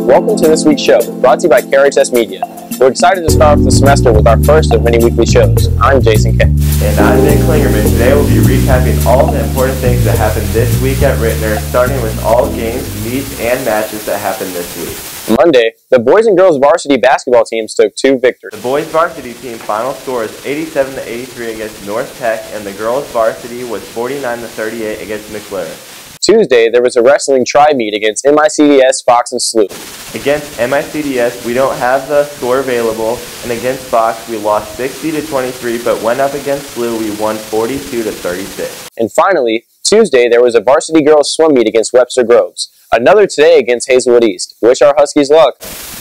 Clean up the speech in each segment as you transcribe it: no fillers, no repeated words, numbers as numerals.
welcome to this week's show, brought to you by KRHS Media. We're excited to start off the semester with our first of many weekly shows. I'm Jason K. And I'm Nick Klingerman. Today we'll be recapping all the important things that happened this week at Rittner, starting with all games, meets, and matches that happened this week. Monday, the boys and girls varsity basketball teams took 2 victories. The boys varsity team final score is 87-83 against North Tech, and the girls varsity was 49-38 against McLaren. Tuesday, there was a wrestling tri-meet against MICDS, Fox, and SLU. Against MICDS, we don't have the score available, and against Fox, we lost 60-23, but went up against SLU, we won 42-36. And finally, Tuesday, there was a varsity girls swim meet against Webster Groves. Another today against Hazelwood East. Wish our Huskies luck.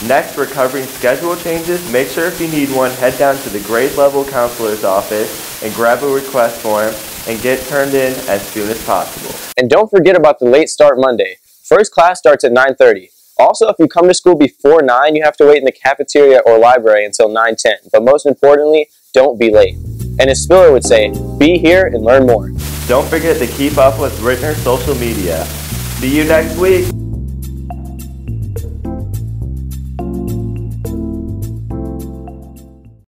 Next, we're covering schedule changes. Make sure if you need one, head down to the grade level counselor's office and grab a request form and get turned in as soon as possible. And don't forget about the late start Monday. First class starts at 9:30. Also, if you come to school before 9, you have to wait in the cafeteria or library until 9:10. But most importantly, don't be late. And as Spiller would say, be here and learn more. Don't forget to keep up with Rittner's social media. See you next week.